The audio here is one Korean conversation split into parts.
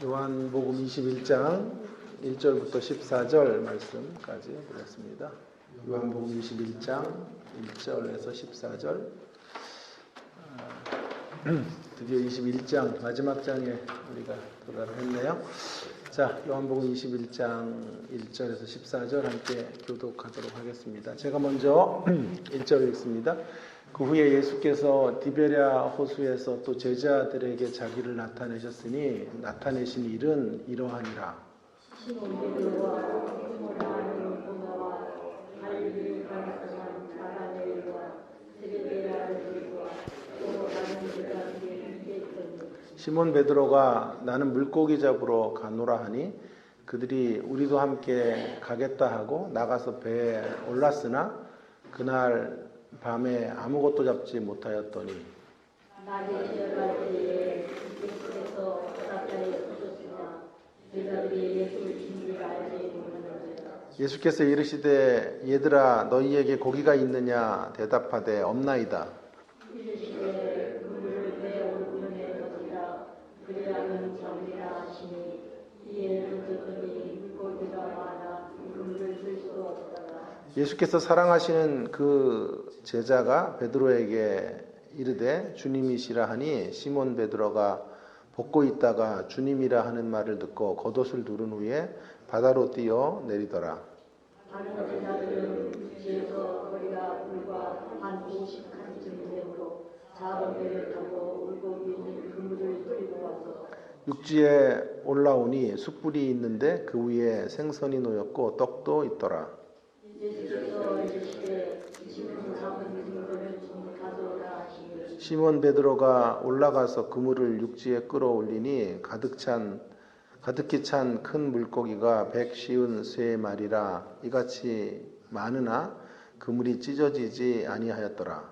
요한복음 21장 1절부터 14절 말씀까지 보겠습니다. 요한복음 21장 1절에서 14절. 드디어 21장 마지막 장에 우리가 도달을 했네요. 자, 요한복음 21장 1절에서 14절 함께 교독하도록 하겠습니다. 제가 먼저 1절 읽습니다. 그 후에 예수께서 디베랴 호수에서 또 제자들에게 자기를 나타내셨으니 나타내신 일은 이러하니라. 시몬 베드로가 나는 물고기 잡으러 가노라 하니 그들이 우리도 함께 가겠다 하고 나가서 배에 올랐으나 그날 밤에 아무것도 잡지 못하였더니 낮에 들어갈 때에 예수께서 바닷가에 서셨으나 제자들이 예수를 진리를 알지 못하였더라. 예수께서 이르시되 얘들아 너희에게 고기가 있느냐 대답하되 없나이다. 이르시되 그물을 내 오른편에 던지라 그리하면 잡으리라 하시니 이에 던졌더니 물고기가 많아 그물을 들 수 없더라. 예수께서 사랑하시는 그 제자가 베드로에게 이르되 주님이시라 하니 시몬 베드로가 벗고 있다가 주님이라 하는 말을 듣고 겉옷을 두른 후에 바다로 뛰어 내리더라. 다른 제자들은 육지에서 거리가 불과 한 50칸쯤 되므로 작은 배를 타고 물고기 있는 그물을 끌고 와서 육지에 올라오니 숯불이 있는데 그 위에 생선이 놓였고 떡도 있더라. 예수께서 이르시되 지금 잡은 그물을 좀 가져오라 하시니 시몬 베드로가 올라가서 그물을 육지에 끌어올리니 가득히 찬 큰 물고기가 153마리라 이같이 많으나 그물이 찢어지지 아니하였더라.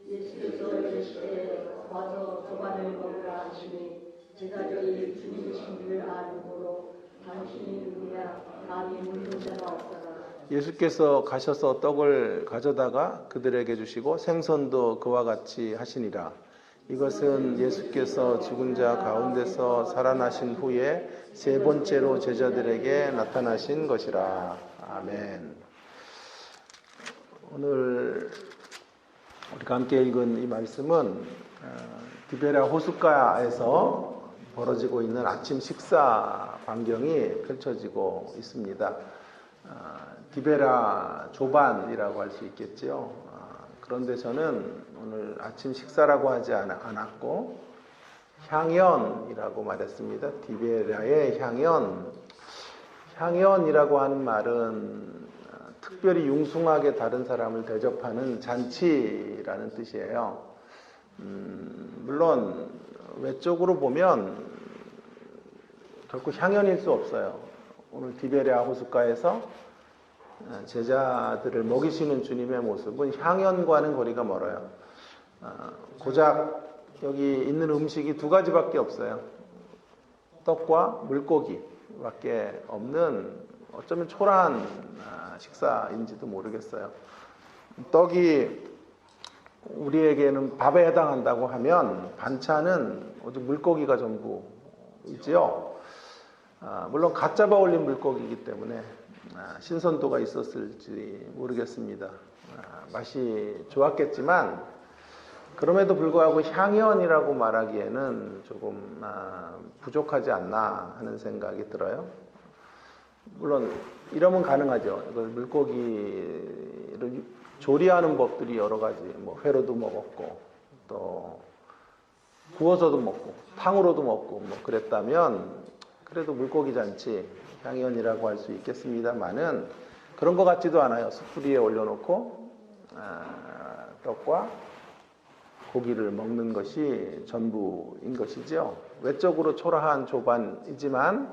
예수께서 이르시되 와서 조반을 먹으라 하시니 제자들이 주님이신 줄 아므로 당신이 누구냐 감히 묻는 자가 없더라. 예수께서 가셔서 떡을 가져다가 그들에게 주시고 생선도 그와 같이 하시니라. 이것은 예수께서 죽은 자 가운데서 살아나신 후에 세 번째로 제자들에게 나타나신 것이라. 아멘. 오늘 우리가 함께 읽은 이 말씀은 디베랴 호숫가에서 벌어지고 있는 아침 식사 광경이 펼쳐지고 있습니다. 디베랴 조반이라고 할 수 있겠지요. 그런데 저는 오늘 아침 식사라고 하지 않았고 향연이라고 말했습니다. 디베랴의 향연. 향연이라고 하는 말은 특별히 융숭하게 다른 사람을 대접하는 잔치라는 뜻이에요. 물론 외적으로 보면 결코 향연일 수 없어요. 오늘 디베랴 호숫가에서 제자들을 먹이시는 주님의 모습은 향연과는 거리가 멀어요. 고작 여기 있는 음식이 두 가지밖에 없어요. 떡과 물고기밖에 없는 어쩌면 초라한 식사인지도 모르겠어요. 떡이 우리에게는 밥에 해당한다고 하면 반찬은 오직 물고기가 전부이지요. 물론 갓 잡아 올린 물고기이기 때문에 신선도가 있었을지 모르겠습니다. 맛이 좋았겠지만 그럼에도 불구하고 향연이라고 말하기에는 조금 부족하지 않나 하는 생각이 들어요. 물론 이러면 가능하죠. 물고기를 조리하는 법들이 여러 가지, 회로도 먹었고 또 구워서도 먹고 탕으로도 먹고 그랬다면 그래도 물고기 잔치 향연이라고 할 수 있겠습니다만은 그런 것 같지도 않아요. 숯불 위에 올려놓고 떡과 고기를 먹는 것이 전부인 것이죠. 외적으로 초라한 조반이지만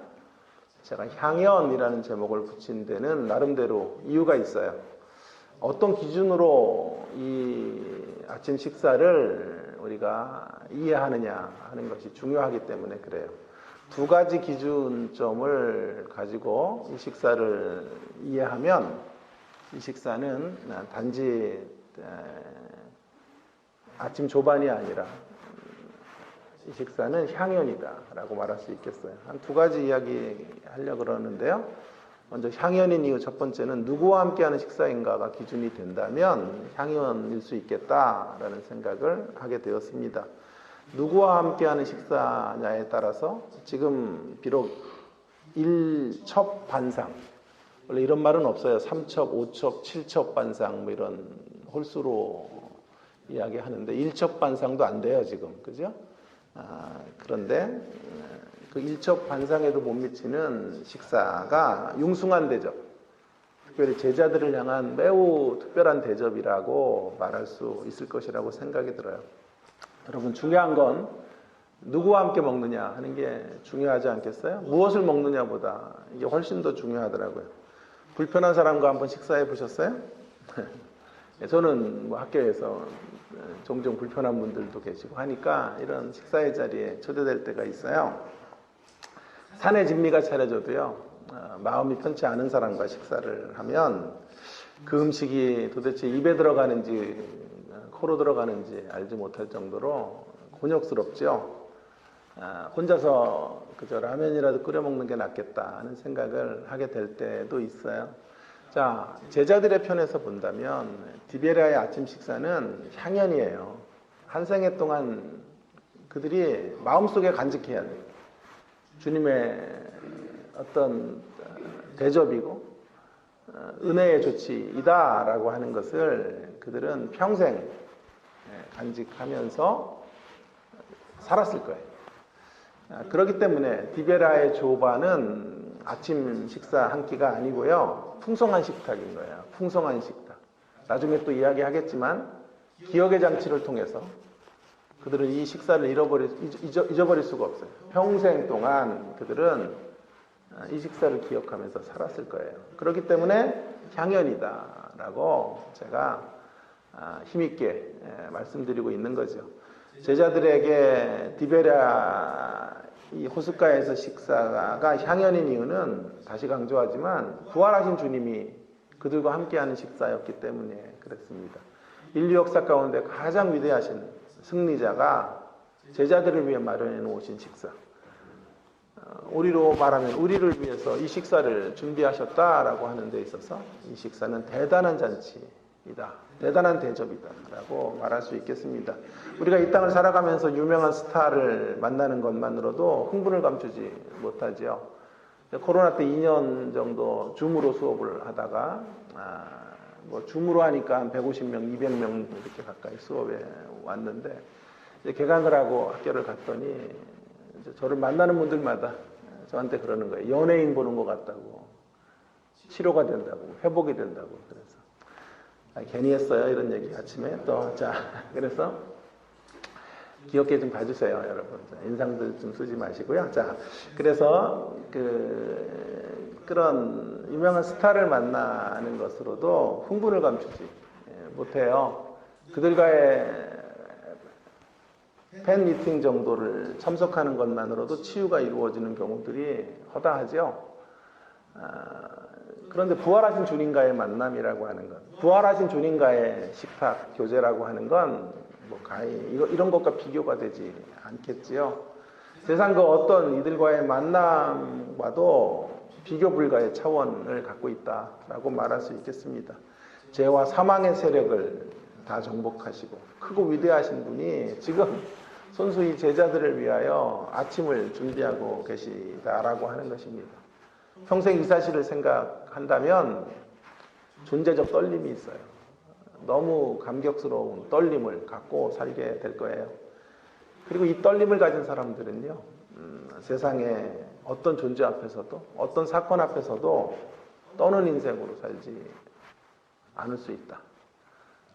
제가 향연이라는 제목을 붙인 데는 나름대로 이유가 있어요. 어떤 기준으로 이 아침 식사를 우리가 이해하느냐 하는 것이 중요하기 때문에 그래요. 두 가지 기준점을 가지고 이 식사를 이해하면 이 식사는 단지 아침 조반이 아니라 이 식사는 향연이다라고 말할 수 있겠어요. 한 두 가지 이야기 하려고 그러는데요. 먼저 향연인 이유 첫 번째는 누구와 함께하는 식사인가가 기준이 된다면 향연일 수 있겠다라는 생각을 하게 되었습니다. 누구와 함께하는 식사냐에 따라서 지금 비록 일첩 반상, 원래 이런 말은 없어요. 3첩, 5첩, 7첩 반상 뭐 이런 홀수로 이야기하는데 1첩 반상도 안 돼요 지금, 그죠? 그런데 그 일첩 반상에도 못 미치는 식사가 융숭한 대접, 특별히 제자들을 향한 매우 특별한 대접이라고 말할 수 있을 것이라고 생각이 들어요. 여러분, 중요한 건 누구와 함께 먹느냐 하는 게 중요하지 않겠어요? 무엇을 먹느냐보다 이게 훨씬 더 중요하더라고요. 불편한 사람과 한번 식사해 보셨어요? 저는 뭐 학교에서 종종 불편한 분들도 계시고 하니까 이런 식사의 자리에 초대될 때가 있어요. 산의 진미가 차려져도요, 마음이 편치 않은 사람과 식사를 하면 그 음식이 도대체 입에 들어가는지 코로 들어가는지 알지 못할 정도로 곤욕스럽죠. 혼자서 그저 라면이라도 끓여 먹는 게 낫겠다 하는 생각을 하게 될 때도 있어요. 자, 제자들의 편에서 본다면 디베라의 아침 식사는 향연이에요. 한 생애 동안 그들이 마음속에 간직해야 돼요. 주님의 어떤 대접이고 은혜의 조치이다라고 하는 것을 그들은 평생 간직하면서 살았을 거예요. 그렇기 때문에 디베라의 조바는 아침 식사 한 끼가 아니고요, 풍성한 식탁인 거예요. 풍성한 식탁. 나중에 또 이야기하겠지만 기억의 장치를 통해서 그들은 이 식사를 잊어버릴 수가 없어요. 평생 동안 그들은 이 식사를 기억하면서 살았을 거예요. 그렇기 때문에 향연이다라고 제가 힘있게 말씀드리고 있는 거죠. 제자들에게 디베랴 이 호숫가에서 식사가 향연인 이유는 다시 강조하지만 부활하신 주님이 그들과 함께하는 식사였기 때문에 그랬습니다. 인류 역사 가운데 가장 위대하신 승리자가 제자들을 위해 마련해 놓으신 식사, 우리로 말하면 우리를 위해서 이 식사를 준비하셨다라고 하는 데 있어서 이 식사는 대단한 잔치이다, 대단한 대접이다 라고 말할 수 있겠습니다. 우리가 이 땅을 살아가면서 유명한 스타를 만나는 것만으로도 흥분을 감추지 못하지요. 코로나 때 2년 정도 줌으로 수업을 하다가 뭐 줌으로 하니까 한 150명, 200명 이렇게 가까이 수업에 왔는데, 이제 개강을 하고 학교를 갔더니 이제 저를 만나는 분들마다 저한테 그러는 거예요. 연예인 보는 것 같다고, 치료가 된다고, 회복이 된다고. 그래서 괜히 했어요 이런 얘기 아침에 또. 자, 그래서 귀엽게 좀 봐주세요 여러분. 자, 인상들 좀 쓰지 마시고요. 자, 그래서 그런 유명한 스타를 만나는 것으로도 흥분을 감추지 못해요. 그들과의 팬 미팅 정도를 참석하는 것만으로도 치유가 이루어지는 경우들이 허다하죠. 그런데 부활하신 주님과의 만남이라고 하는 것, 부활하신 주님과의 식탁 교제라고 하는 건 뭐 가히 이런 것과 비교가 되지 않겠지요. 세상 그 어떤 이들과의 만남과도 비교 불가의 차원을 갖고 있다라고 말할 수 있겠습니다. 죄와 사망의 세력을 다 정복하시고 크고 위대하신 분이 지금 손수히 제자들을 위하여 아침을 준비하고 계시다라고 하는 것입니다. 평생 이 사실을 생각한다면 존재적 떨림이 있어요. 너무 감격스러운 떨림을 갖고 살게 될 거예요. 그리고 이 떨림을 가진 사람들은요, 세상에 어떤 존재 앞에서도, 어떤 사건 앞에서도 떠는 인생으로 살지 않을 수 있다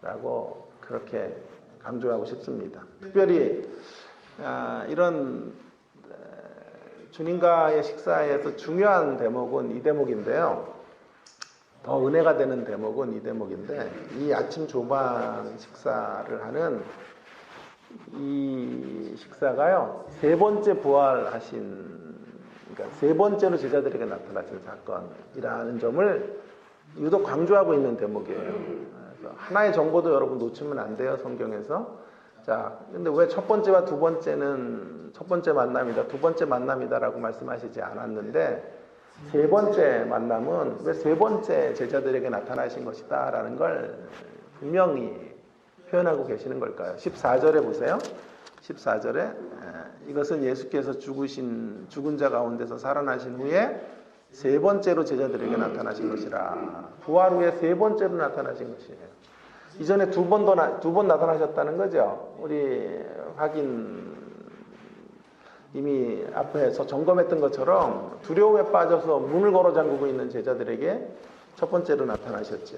라고 그렇게 강조하고 싶습니다. 특별히 이런 주님과의 식사에서 중요한 대목은 이 대목인데요. 더 은혜가 되는 대목은 이 대목인데, 이 아침 조반 식사를 하는 이 식사가요, 세 번째 부활하신, 그러니까 세 번째로 제자들에게 나타나신 사건이라는 점을 유독 강조하고 있는 대목이에요. 그래서 하나의 정보도 여러분 놓치면 안 돼요. 성경에서 자, 근데 왜 첫 번째와 두 번째는 첫 번째 만남이다, 두 번째 만남이다라고 말씀하시지 않았는데 세 번째 만남은 왜 세 번째 제자들에게 나타나신 것이다라는 걸 분명히 표현하고 계시는 걸까요? 14절에 보세요. 14절에 이것은 예수께서 죽은 자 가운데서 살아나신 후에 세 번째로 제자들에게 나타나신 것이라. 부활 후에 세 번째로 나타나신 것이에요. 이전에 두 번 나타나셨다는 거죠. 우리 확인 이미 앞에서 점검했던 것처럼 두려움에 빠져서 문을 걸어 잠그고 있는 제자들에게 첫 번째로 나타나셨죠.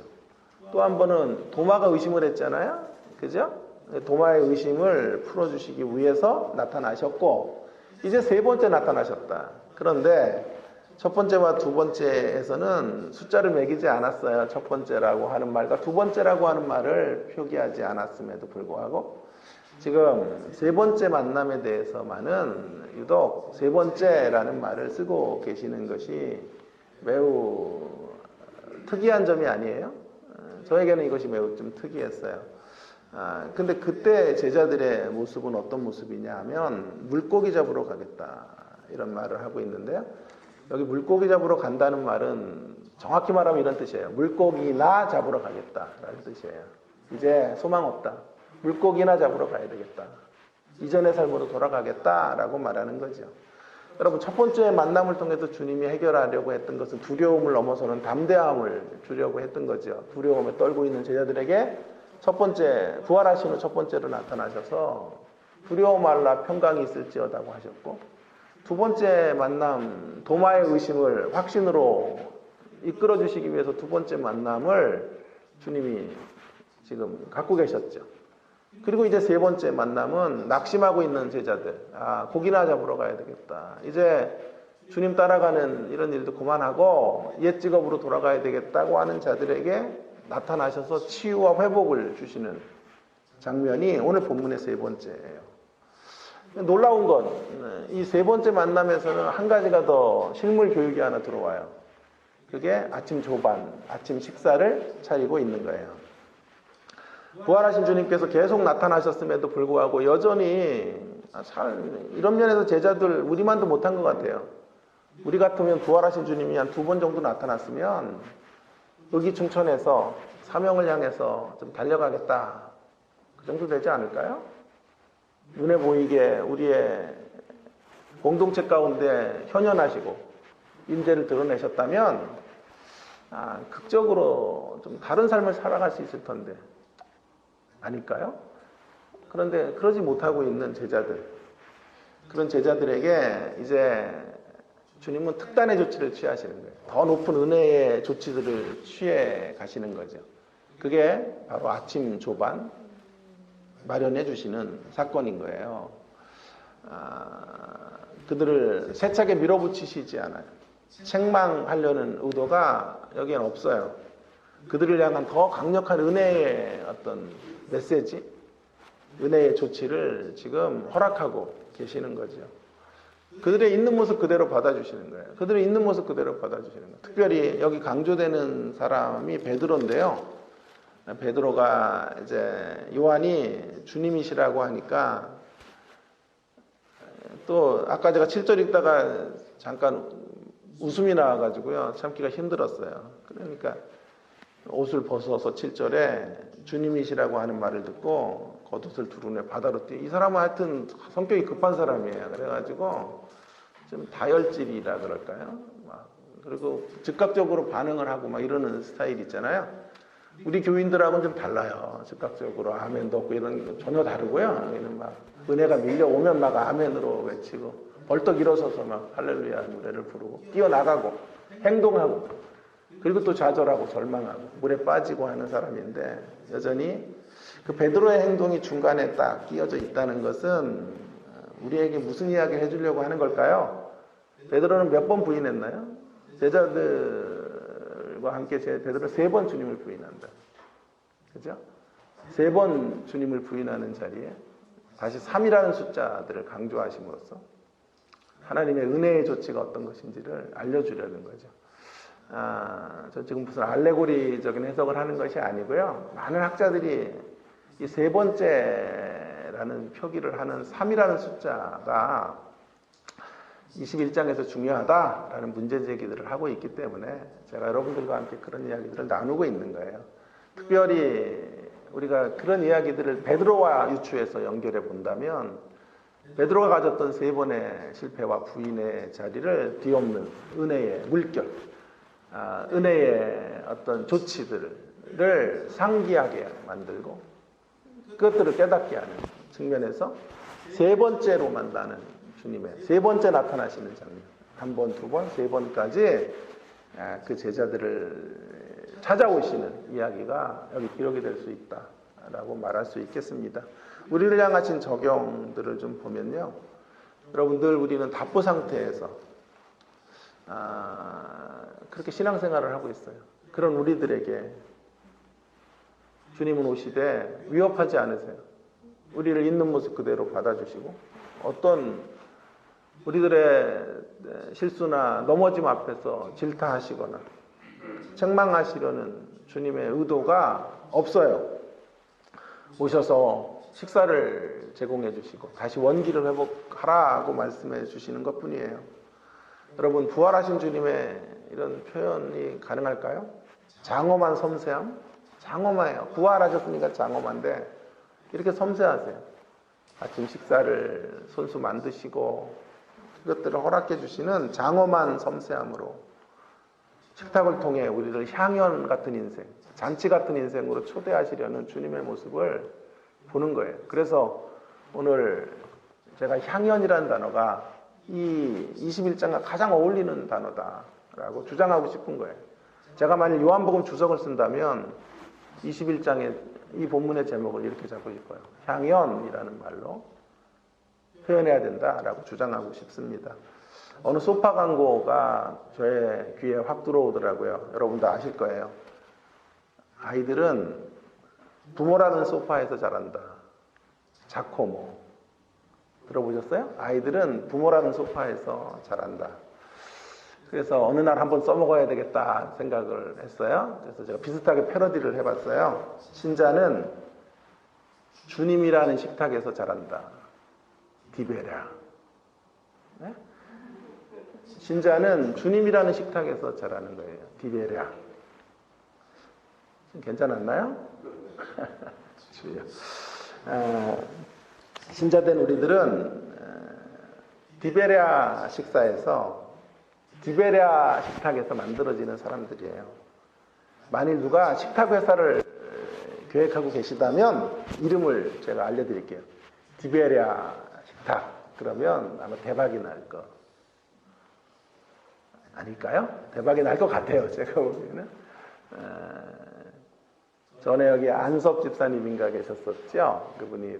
또 한 번은 도마가 의심을 했잖아요. 그죠? 도마의 의심을 풀어주시기 위해서 나타나셨고 이제 세 번째 나타나셨다. 그런데 첫 번째와 두 번째에서는 숫자를 매기지 않았어요. 첫 번째라고 하는 말과 두 번째라고 하는 말을 표기하지 않았음에도 불구하고 지금 세 번째 만남에 대해서만은 유독 세 번째라는 말을 쓰고 계시는 것이 매우 특이한 점이 아니에요. 저에게는 이것이 매우 좀 특이했어요. 근데 그때 제자들의 모습은 어떤 모습이냐 하면 물고기 잡으러 가겠다 이런 말을 하고 있는데요. 여기 물고기 잡으러 간다는 말은 정확히 말하면 이런 뜻이에요. 물고기나 잡으러 가겠다라는 뜻이에요. 이제 소망 없다. 물고기나 잡으러 가야 되겠다. 이전의 삶으로 돌아가겠다라고 말하는 거죠. 여러분 첫 번째 만남을 통해서 주님이 해결하려고 했던 것은 두려움을 넘어서는 담대함을 주려고 했던 거죠. 두려움에 떨고 있는 제자들에게 첫 번째 부활하신 후 첫 번째로 나타나셔서 두려워 말라 평강이 있을지어다고 하셨고 두 번째 만남 도마의 의심을 확신으로 이끌어 주시기 위해서 두 번째 만남을 주님이 지금 갖고 계셨죠. 그리고 이제 세 번째 만남은 낙심하고 있는 제자들. 고기나 잡으러 가야 되겠다. 이제 주님 따라가는 이런 일도 그만하고 옛 직업으로 돌아가야 되겠다고 하는 자들에게 나타나셔서 치유와 회복을 주시는 장면이 오늘 본문의 세 번째예요. 놀라운 건 이 세 번째 만남에서는 한 가지가 더 실물 교육이 하나 들어와요. 그게 아침 조반, 아침 식사를 차리고 있는 거예요. 부활하신 주님께서 계속 나타나셨음에도 불구하고 여전히 이런 면에서 제자들 우리만도 못한 것 같아요. 우리 같으면 부활하신 주님이 한 두 번 정도 나타났으면 의기충천해서 사명을 향해서 좀 달려가겠다. 그 정도 되지 않을까요? 눈에 보이게 우리의 공동체 가운데 현현하시고 임재를 드러내셨다면 극적으로 좀 다른 삶을 살아갈 수 있을 텐데 아닐까요? 그런데 그러지 못하고 있는 제자들, 그런 제자들에게 이제 주님은 특단의 조치를 취하시는 거예요. 더 높은 은혜의 조치들을 취해 가시는 거죠. 그게 바로 아침 조반 마련해 주시는 사건인 거예요. 그들을 세차게 밀어붙이시지 않아요. 책망하려는 의도가 여기엔 없어요. 그들을 향한 더 강력한 은혜의 어떤 메시지, 은혜의 조치를 지금 허락하고 계시는 거죠. 그들의 있는 모습 그대로 받아주시는 거예요. 그들의 있는 모습 그대로 받아주시는 거예요. 특별히 여기 강조되는 사람이 베드로인데요. 베드로가 이제 요한이 주님이시라고 하니까 또 아까 제가 7절 읽다가 잠깐 웃음이 나와가지고요. 참기가 힘들었어요. 그러니까 옷을 벗어서 7절에 주님이시라고 하는 말을 듣고 겉옷을 두르네 바다로 뛰어. 이 사람은 하여튼 성격이 급한 사람이에요. 그래가지고 좀 다혈질이라 그럴까요? 그리고 즉각적으로 반응을 하고 막 이러는 스타일 있잖아요. 우리 교인들하고는 좀 달라요. 즉각적으로 아멘도 없고 이런 거 전혀 다르고요. 여기는 막 은혜가 밀려오면 막 아멘으로 외치고 벌떡 일어서서 막 할렐루야 노래를 부르고 뛰어나가고 행동하고 그리고 또 좌절하고 절망하고 물에 빠지고 하는 사람인데 여전히 그 베드로의 행동이 중간에 딱 끼어져 있다는 것은 우리에게 무슨 이야기를 해주려고 하는 걸까요? 베드로는 몇 번 부인했나요? 제자들과 함께 베드로 3번 주님을 부인한다. 그죠? 3번 주님을 부인하는 자리에 다시 3이라는 숫자들을 강조하심으로써 하나님의 은혜의 조치가 어떤 것인지를 알려주려는 거죠. 저 지금 무슨 알레고리적인 해석을 하는 것이 아니고요. 많은 학자들이 이 세 번째라는 라는 표기를 하는 3이라는 숫자가 21장에서 중요하다라는 문제 제기들을 하고 있기 때문에 제가 여러분들과 함께 그런 이야기들을 나누고 있는 거예요. 특별히 우리가 그런 이야기들을 베드로와 유추해서 연결해 본다면 베드로가 가졌던 3번의 실패와 부인의 자리를 뒤엎는 은혜의 물결, 은혜의 어떤 조치들을 상기하게 만들고 그것들을 깨닫게 하는 측면에서 3번째로 만나는 주님의 3번째 나타나시는 장면, 1번, 2번, 3번까지 그 제자들을 찾아오시는 이야기가 여기 기록이 될 수 있다라고 말할 수 있겠습니다. 우리를 향하신 적용들을 좀 보면요, 여러분들 우리는 답보 상태에서 그렇게 신앙생활을 하고 있어요. 그런 우리들에게 주님은 오시되 위협하지 않으세요. 우리를 있는 모습 그대로 받아주시고 어떤 우리들의 실수나 넘어짐 앞에서 질타하시거나 책망하시려는 주님의 의도가 없어요. 오셔서 식사를 제공해 주시고 다시 원기를 회복하라고 말씀해 주시는 것뿐이에요. 여러분, 부활하신 주님의 이런 표현이 가능할까요? 장엄한 섬세함? 장엄해요. 부활하셨으니까 장엄한데 이렇게 섬세하세요. 아침 식사를 손수 만드시고 그것들을 허락해 주시는 장엄한 섬세함으로 식탁을 통해 우리를 향연 같은 인생, 잔치 같은 인생으로 초대하시려는 주님의 모습을 보는 거예요. 그래서 오늘 제가 향연이라는 단어가 이 21장과 가장 어울리는 단어다라고 주장하고 싶은 거예요. 제가 만일 요한복음 주석을 쓴다면 21장의 이 본문의 제목을 이렇게 잡고 싶어요. 향연이라는 말로 표현해야 된다라고 주장하고 싶습니다. 어느 소파 광고가 저의 귀에 확 들어오더라고요. 여러분도 아실 거예요. 아이들은 부모라는 소파에서 자란다. 자코모. 들어보셨어요? 아이들은 부모라는 소파에서 자란다. 그래서 어느 날 한번 써먹어야 되겠다 생각을 했어요. 그래서 제가 비슷하게 패러디를 해봤어요. 신자는 주님이라는 식탁에서 자란다. 디베랴. 네? 신자는 주님이라는 식탁에서 자라는 거예요. 디베랴. 괜찮았나요? 신자된 우리들은 디베랴 식사에서 디베랴 식탁에서 만들어지는 사람들이에요. 만일 누가 식탁 회사를 계획하고 계시다면 이름을 제가 알려드릴게요. 디베랴 식탁. 그러면 아마 대박이 날 거. 아닐까요? 대박이 날 것 같아요. 제가 보기에는. 전에 여기 안섭 집사님인가 계셨었죠? 그분이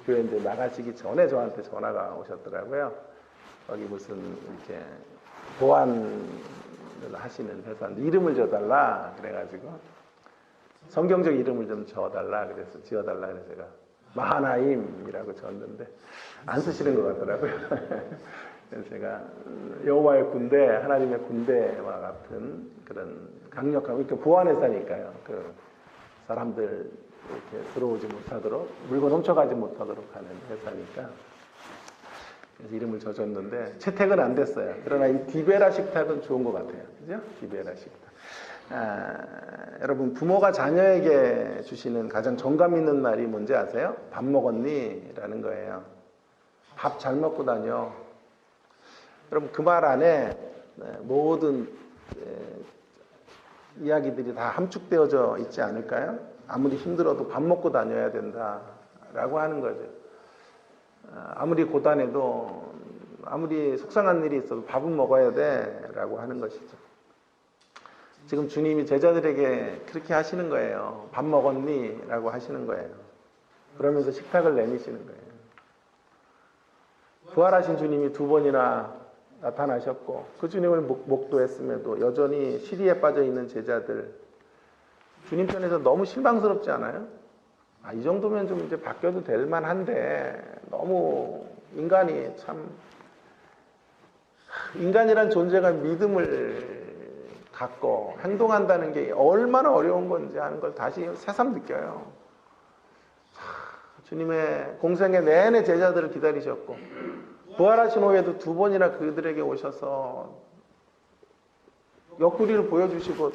교회 이제 나가시기 전에 저한테 전화가 오셨더라고요. 거기 무슨 이렇게 보안을 하시는 회사인데 이름을 줘달라 그래가지고 성경적 이름을 좀 줘달라 그래서 지어달라 그래서 제가 마하나임이라고 줬는데 안 쓰시는 것 같더라고요. 그래서 제가 여호와의 군대, 하나님의 군대와 같은 그런 강력한, 그러니까 보안회사니까요. 그 사람들 이렇게 들어오지 못하도록, 물건 훔쳐가지 못하도록 하는 회사니까. 그래서 이름을 줘줬는데 채택은 안 됐어요. 그러나 이 디베라 식탁은 좋은 것 같아요. 그죠? 디베라 식탁. 여러분, 부모가 자녀에게 주시는 가장 정감 있는 말이 뭔지 아세요? 밥 먹었니? 라는 거예요. 밥 잘 먹고 다녀. 여러분, 그 말 안에 모든 이야기들이 다 함축되어져 있지 않을까요? 아무리 힘들어도 밥 먹고 다녀야 된다라고 하는 거죠. 아무리 고단해도, 아무리 속상한 일이 있어도 밥은 먹어야 돼라고 하는 것이죠. 지금 주님이 제자들에게 그렇게 하시는 거예요. 밥 먹었니? 라고 하시는 거예요. 그러면서 식탁을 내미시는 거예요. 부활하신 주님이 2번이나 나타나셨고 그 주님을 목도했음에도 여전히 시리에 빠져있는 제자들, 주님 편에서 너무 실망스럽지 않아요? 이 정도면 좀 이제 바뀌어도 될 만한데 너무 인간이 참, 인간이란 존재가 믿음을 갖고 행동한다는 게 얼마나 어려운 건지 하는 걸 다시 새삼 느껴요. 주님의 공생애 내내 제자들을 기다리셨고 부활하신 후에도 2번이나 그들에게 오셔서 옆구리를 보여주시고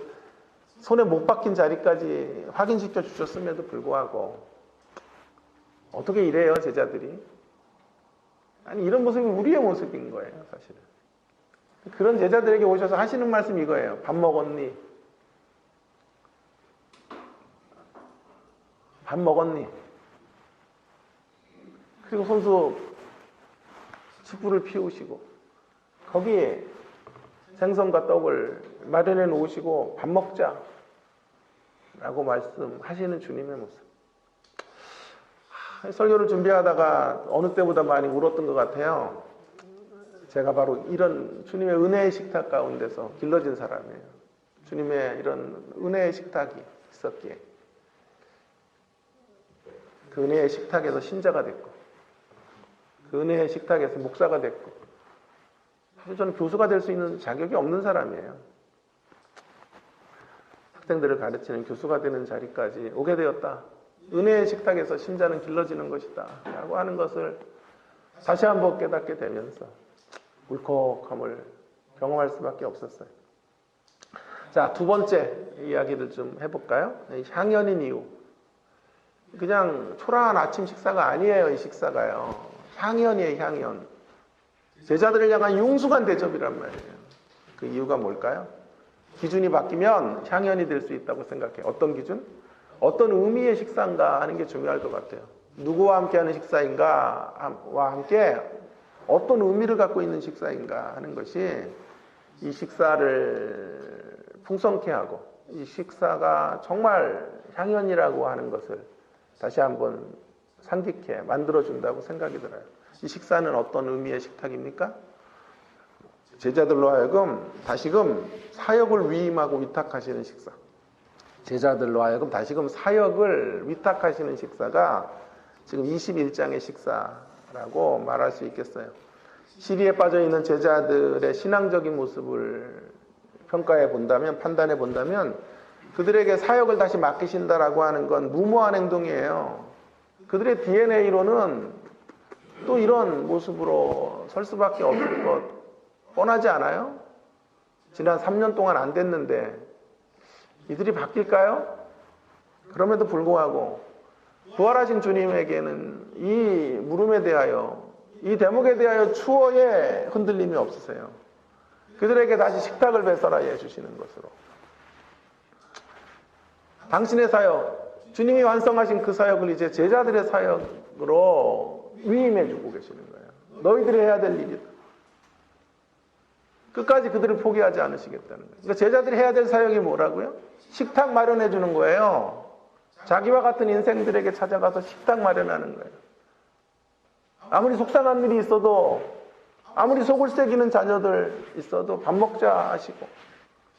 손에 못 박힌 자리까지 확인시켜 주셨음에도 불구하고 어떻게 이래요, 제자들이? 아니, 이런 모습이 우리의 모습인 거예요, 사실은. 그런 제자들에게 오셔서 하시는 말씀이 이거예요. 밥 먹었니? 밥 먹었니? 그리고 손수 숯불을 피우시고 거기에 생선과 떡을 마련해 놓으시고 밥 먹자 라고 말씀하시는 주님의 모습. 설교를 준비하다가 어느 때보다 많이 울었던 것 같아요. 제가 바로 이런 주님의 은혜의 식탁 가운데서 길러진 사람이에요. 주님의 이런 은혜의 식탁이 있었기에 그 은혜의 식탁에서 신자가 됐고 그 은혜의 식탁에서 목사가 됐고 사실 저는 교수가 될 수 있는 자격이 없는 사람이에요. 학생들을 가르치는 교수가 되는 자리까지 오게 되었다. 은혜의 식탁에서 신자는 길러지는 것이다 라고 하는 것을 다시 한번 깨닫게 되면서 울컥함을 경험할 수밖에 없었어요. 자, 2번째 이야기를 좀 해볼까요? 향연인 이유. 그냥 초라한 아침 식사가 아니에요. 이 식사가요. 향연이에요. 향연. 제자들을 향한 융숭한 대접이란 말이에요. 그 이유가 뭘까요? 기준이 바뀌면 향연이 될 수 있다고 생각해요. 어떤 기준? 어떤 의미의 식사인가 하는 게 중요할 것 같아요. 누구와 함께하는 식사인가와 함께 어떤 의미를 갖고 있는 식사인가 하는 것이 이 식사를 풍성케 하고 이 식사가 정말 향연이라고 하는 것을 다시 한번 상기케 만들어준다고 생각이 들어요. 이 식사는 어떤 의미의 식탁입니까? 제자들로 하여금 다시금 사역을 위임하고 위탁하시는 식사. 제자들로 하여금 다시금 사역을 위탁하시는 식사가 지금 21장의 식사라고 말할 수 있겠어요. 시리에 빠져있는 제자들의 신앙적인 모습을 평가해 본다면, 판단해 본다면 그들에게 사역을 다시 맡기신다라고 하는 건 무모한 행동이에요. 그들의 DNA로는 또 이런 모습으로 설 수밖에 없을 것 뻔하지 않아요? 지난 3년 동안 안 됐는데 이들이 바뀔까요? 그럼에도 불구하고 부활하신 주님에게는 이 물음에 대하여, 이 대목에 대하여 추호의 흔들림이 없으세요. 그들에게 다시 식탁을 배설하여 주시는 것으로 당신의 사역, 주님이 완성하신 그 사역을 이제 제자들의 사역으로 위임해 주고 계시는 거예요. 너희들이 해야 될 일이다. 끝까지 그들을 포기하지 않으시겠다는 거예요. 그러니까 제자들이 해야 될 사역이 뭐라고요? 식탁 마련해 주는 거예요. 자기와 같은 인생들에게 찾아가서 식탁 마련하는 거예요. 아무리 속상한 일이 있어도, 아무리 속을 새기는 자녀들 있어도 밥 먹자 하시고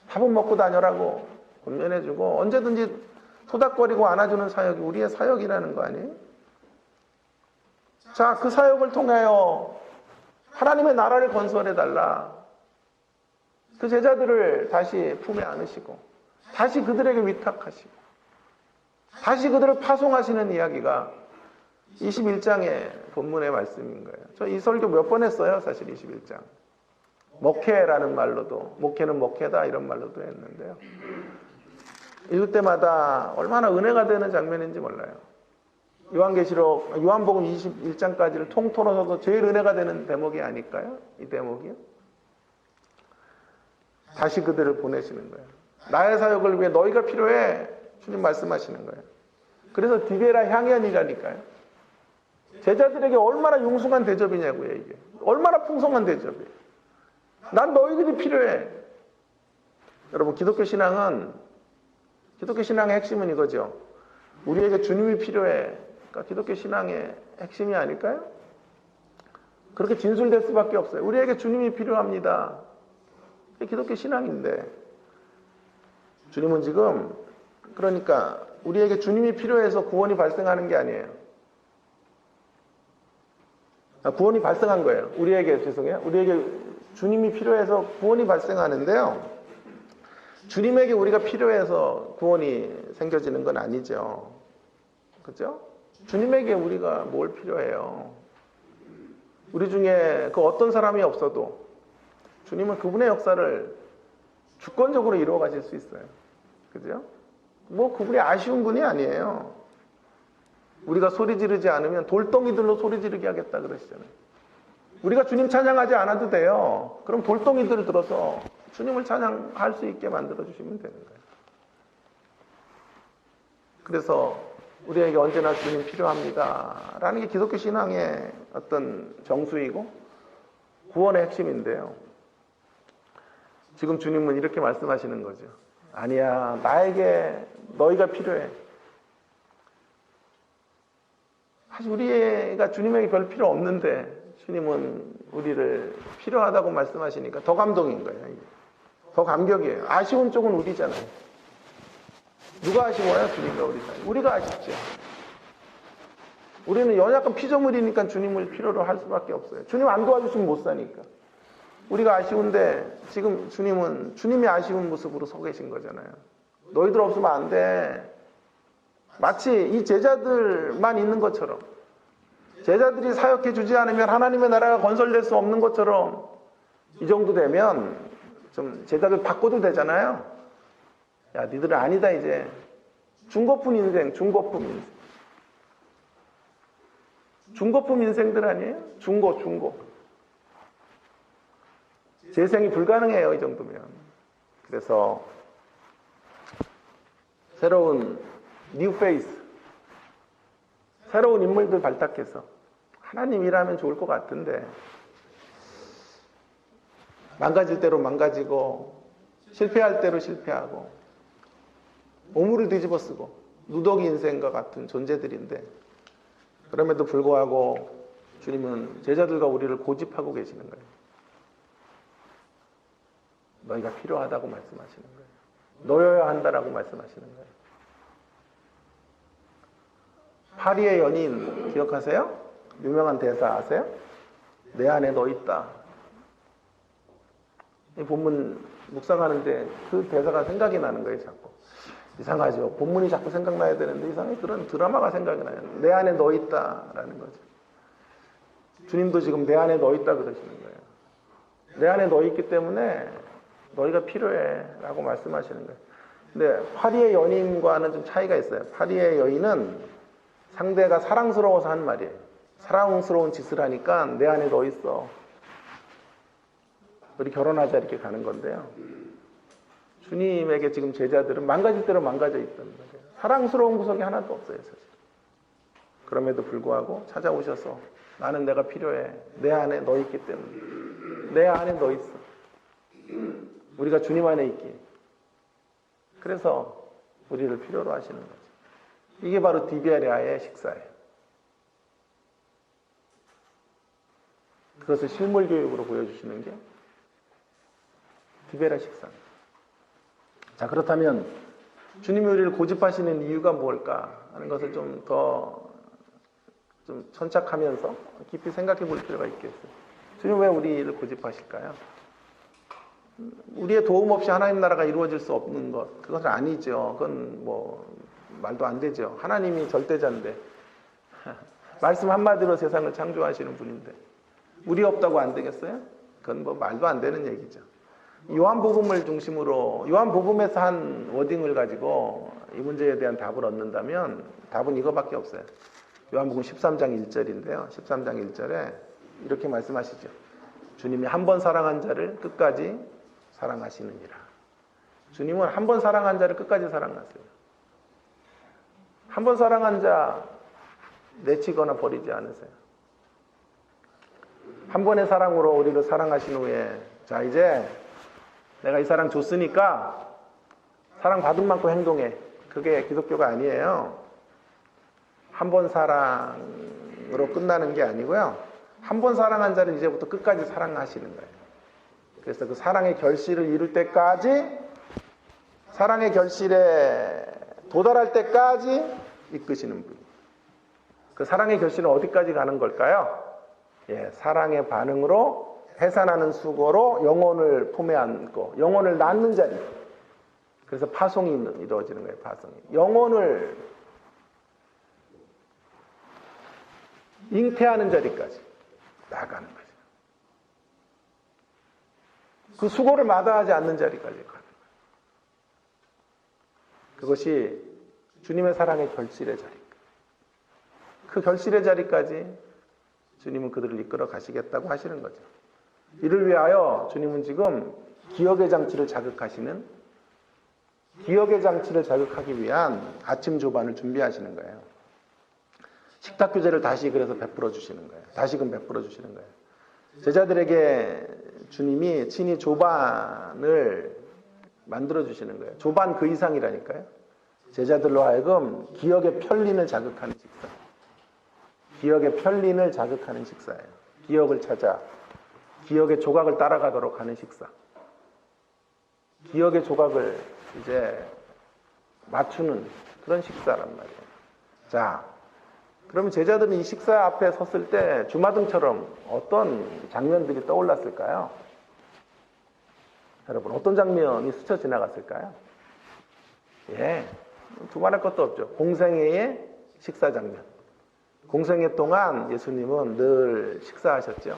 밥은 먹고 다녀라고 권면해 주고 언제든지 토닥거리고 안아주는 사역이 우리의 사역이라는 거 아니에요? 자, 그 사역을 통하여 하나님의 나라를 건설해 달라. 그 제자들을 다시 품에 안으시고 다시 그들에게 위탁하시고 다시 그들을 파송하시는 이야기가 21장의 본문의 말씀인 거예요. 저 이 설교 몇 번 했어요, 사실 21장. 목회라는 말로도, 목회는 목회다 이런 말로도 했는데요. 읽을 때마다 얼마나 은혜가 되는 장면인지 몰라요. 요한계시록, 요한복음 21장까지를 통틀어서도 제일 은혜가 되는 대목이 아닐까요? 이 대목이요. 다시 그들을 보내시는 거예요. 나의 사역을 위해 너희가 필요해. 주님 말씀하시는 거예요. 그래서 디베라 향연이라니까요. 제자들에게 얼마나 융숭한 대접이냐고요, 이게. 얼마나 풍성한 대접이에요. 난 너희들이 필요해. 여러분, 기독교 신앙의 핵심은 이거죠. 우리에게 주님이 필요해. 그러니까 기독교 신앙의 핵심이 아닐까요? 그렇게 진술될 수밖에 없어요. 우리에게 주님이 필요합니다. 기독교 신앙인데 주님은 지금 그러니까 우리에게 주님이 필요해서 구원이 발생하는 게 아니에요. 구원이 발생한 거예요. 우리에게 주님이 필요해서 구원이 발생하는데요. 주님에게 우리가 필요해서 구원이 생겨지는 건 아니죠. 그렇죠? 주님에게 우리가 뭘 필요해요? 우리 중에 그 어떤 사람이 없어도 주님은 그분의 역사를 주권적으로 이루어 가실 수 있어요. 그죠? 뭐 그분이 아쉬운 분이 아니에요. 우리가 소리 지르지 않으면 돌덩이들로 소리 지르게 하겠다 그러시잖아요. 우리가 주님 찬양하지 않아도 돼요. 그럼 돌덩이들을 들어서 주님을 찬양할 수 있게 만들어 주시면 되는 거예요. 그래서 우리에게 언제나 주님 필요합니다 라는 게 기독교 신앙의 어떤 정수이고 구원의 핵심인데요. 지금 주님은 이렇게 말씀하시는 거죠. 아니야, 나에게 너희가 필요해. 사실 우리가 주님에게 별 필요 없는데 주님은 우리를 필요하다고 말씀하시니까 더 감동인 거예요. 더 감격이에요. 아쉬운 쪽은 우리잖아요. 누가 아쉬워요? 주님과 우리가 아쉽죠. 우리는 연약한 피조물이니까 주님을 필요로 할 수밖에 없어요. 주님 안 도와주시면 못 사니까. 우리가 아쉬운데 지금 주님은 주님이 아쉬운 모습으로 서 계신 거잖아요. 너희들 없으면 안 돼. 마치 이 제자들만 있는 것처럼, 제자들이 사역해 주지 않으면 하나님의 나라가 건설될 수 없는 것처럼, 이 정도 되면 좀 제자들 바꿔도 되잖아요. 야, 니들은 아니다 이제. 중고품 인생. 중고품 인생들 아니에요? 중고. 재생이 불가능해요, 이 정도면. 그래서 새로운 뉴 페이스, 새로운 인물들 발탁해서 하나님 일하면 좋을 것 같은데 망가질 대로 망가지고 실패할 대로 실패하고 오물을 뒤집어 쓰고 누더기 인생과 같은 존재들인데, 그럼에도 불구하고 주님은 제자들과 우리를 고집하고 계시는 거예요. 너희가 필요하다고 말씀하시는 거예요. 너여야 한다라고 말씀하시는 거예요. 파리의 연인 기억하세요? 유명한 대사 아세요? 내 안에 너 있다. 이 본문 묵상하는데 그 대사가 생각이 나는 거예요, 자꾸. 이상하죠. 본문이 자꾸 생각나야 되는데 이상하게 그런 드라마가 생각이 나요. 내 안에 너 있다라는 거죠. 주님도 지금 내 안에 너 있다 그러시는 거예요. 내 안에 너 있기 때문에 너희가 필요해 라고 말씀하시는 거예요. 근데 파리의 연인과는 좀 차이가 있어요. 파리의 여인은 상대가 사랑스러워서 한 말이에요. 사랑스러운 짓을 하니까 내 안에 너 있어. 우리 결혼하자 이렇게 가는 건데요. 주님에게 지금 제자들은 망가질 대로 망가져 있다는 거예요. 사랑스러운 구석이 하나도 없어요, 사실. 그럼에도 불구하고 찾아오셔서 나는 내가 필요해. 내 안에 너 있기 때문에. 내 안에 너 있어. 우리가 주님 안에 있기. 그래서 우리를 필요로 하시는 거죠. 이게 바로 디베리아의 식사예요. 그것을 실물 교육으로 보여주시는 게 디베리아 식사입니다. 자, 그렇다면 주님이 우리를 고집하시는 이유가 뭘까 하는 것을 좀 더 천착하면서 깊이 생각해 볼 필요가 있겠어요. 주님 왜 우리를 고집하실까요? 우리의 도움 없이 하나님 나라가 이루어질 수 없는 것, 그것은 아니죠. 그건 뭐 말도 안 되죠. 하나님이 절대자인데 말씀 한마디로 세상을 창조하시는 분인데 우리 없다고 안 되겠어요? 그건 뭐 말도 안 되는 얘기죠. 요한복음을 중심으로 요한복음에서 한 워딩을 가지고 이 문제에 대한 답을 얻는다면 답은 이거밖에 없어요. 요한복음 13장 1절인데요. 13장 1절에 이렇게 말씀하시죠. 주님이 한 번 사랑한 자를 끝까지 사랑하시느니라. 주님은 한 번 사랑한 자를 끝까지 사랑하세요. 한 번 사랑한 자 내치거나 버리지 않으세요. 한 번의 사랑으로 우리를 사랑하신 후에 자 이제 내가 이 사랑 줬으니까 사랑 받은 만큼 행동해. 그게 기독교가 아니에요. 한 번 사랑으로 끝나는 게 아니고요. 한 번 사랑한 자를 이제부터 끝까지 사랑하시는 거예요. 그래서 그 사랑의 결실을 이룰 때까지, 사랑의 결실에 도달할 때까지 이끄시는 분. 그 사랑의 결실은 어디까지 가는 걸까요? 예, 사랑의 반응으로 해산하는 수고로 영혼을 품에 안고 영혼을 낳는 자리. 그래서 파송이 이루어지는 거예요. 파송이. 영혼을 잉태하는 자리까지 나가는 거죠. 그 수고를 마다하지 않는 자리까지 가는 거예요. 그것이 주님의 사랑의 결실의 자리. 그 결실의 자리까지 주님은 그들을 이끌어 가시겠다고 하시는 거죠. 이를 위하여 주님은 지금 기억의 장치를 자극하기 위한 아침 조반을 준비하시는 거예요. 식탁 교제를 다시 그래서 베풀어 주시는 거예요. 다시금 베풀어 주시는 거예요. 제자들에게 주님이 친히 조반을 만들어 주시는 거예요. 조반 그 이상이라니까요. 제자들로 하여금 기억의 편린을 자극하는 식사. 기억의 편린을 자극하는 식사예요. 기억을 찾아 기억의 조각을 따라가도록 하는 식사. 기억의 조각을 이제 맞추는 그런 식사란 말이에요. 자, 그러면 제자들은 이 식사 앞에 섰을 때 주마등처럼 어떤 장면들이 떠올랐을까요? 여러분, 어떤 장면이 스쳐 지나갔을까요? 예, 두말할 것도 없죠. 공생애의 식사 장면. 공생애 동안 예수님은 늘 식사하셨죠.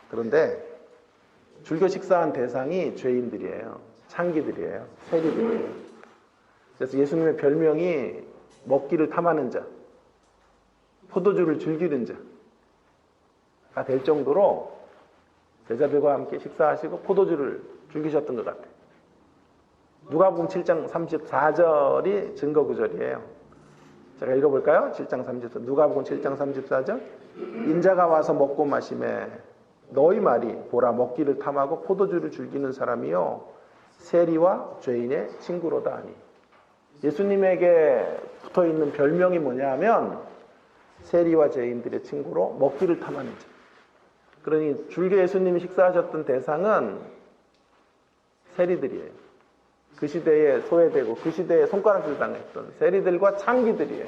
그런데 줄겨 식사한 대상이 죄인들이에요. 창기들이에요. 세리들이에요. 그래서 예수님의 별명이 먹기를 탐하는 자, 포도주를 즐기는 자가 될 정도로 제자들과 함께 식사하시고 포도주를 즐기셨던 것 같아요. 누가복음 7장 34절이 증거 구절이에요. 제가 읽어볼까요? 7장 34절. 누가복음 7장 34절. 인자가 와서 먹고 마시매 너희 말이 보라 먹기를 탐하고 포도주를 즐기는 사람이요 세리와 죄인의 친구로다 하니. 예수님에게 붙어있는 별명이 뭐냐 하면 세리와 죄인들의 친구로 먹기를 탐하는 자. 그러니 줄겨 예수님이 식사하셨던 대상은 세리들이에요. 그 시대에 소외되고 그 시대에 손가락질 당했던 세리들과 창기들이에요.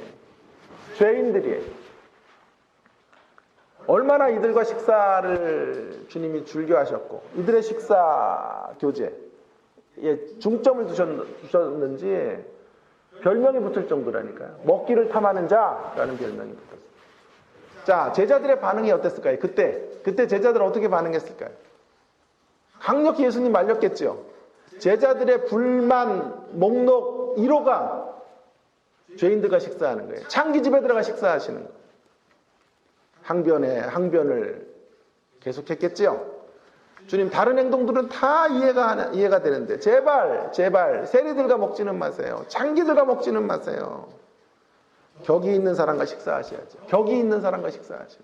죄인들이에요. 얼마나 이들과 식사를 주님이 즐겨하셨고 이들의 식사 교제에 중점을 두셨는지 별명이 붙을 정도라니까요. 먹기를 탐하는 자라는 별명이 붙었어요. 자, 제자들의 반응이 어땠을까요? 그때 제자들은 어떻게 반응했을까요? 강력히 예수님 말렸겠죠. 제자들의 불만 목록 1호가 죄인들과 식사하는 거예요. 창기 집에 들어가 식사하시는 거예요. 항변을 계속했겠죠. 주님 다른 행동들은 다 이해가 되는데 제발 세리들과 먹지는 마세요. 창기들과 먹지는 마세요. 격이 있는 사람과 식사하셔야죠. 격이 있는 사람과 식사하셔야죠.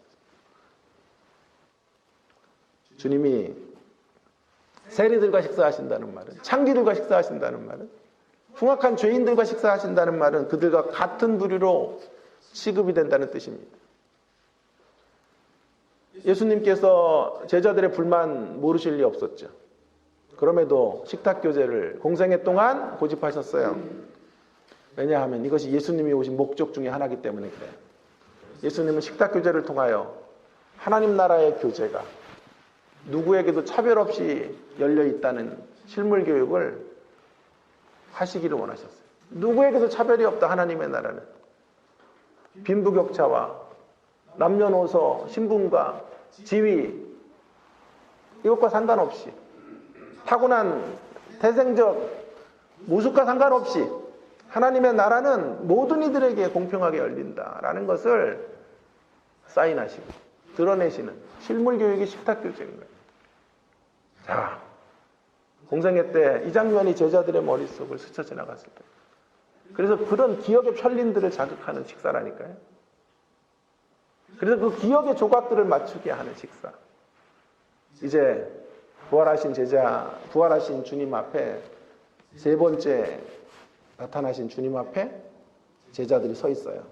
주님이 세리들과 식사하신다는 말은, 창기들과 식사하신다는 말은, 흉악한 죄인들과 식사하신다는 말은 그들과 같은 부류로 취급이 된다는 뜻입니다. 예수님께서 제자들의 불만 모르실 리 없었죠. 그럼에도 식탁 교제를 공생애 동안 고집하셨어요. 왜냐하면 이것이 예수님이 오신 목적 중에 하나이기 때문에 그래요. 예수님은 식탁 교제를 통하여 하나님 나라의 교제가 누구에게도 차별 없이 열려 있다는 실물 교육을 하시기를 원하셨어요. 누구에게도 차별이 없다. 하나님의 나라는 빈부격차와 남녀노소, 신분과 지위 이것과 상관없이 타고난 태생적 모습과 상관없이 하나님의 나라는 모든 이들에게 공평하게 열린다라는 것을 사인하시고 드러내시는 실물 교육이 식탁 교제인 거예요. 자, 공생애 때 이 장면이 제자들의 머릿속을 스쳐 지나갔을 때 그래서 그런 기억의 편린들을 자극하는 식사라니까요. 그래서 그 기억의 조각들을 맞추게 하는 식사. 이제 부활하신 주님 앞에 세 번째 나타나신 주님 앞에 제자들이 서 있어요.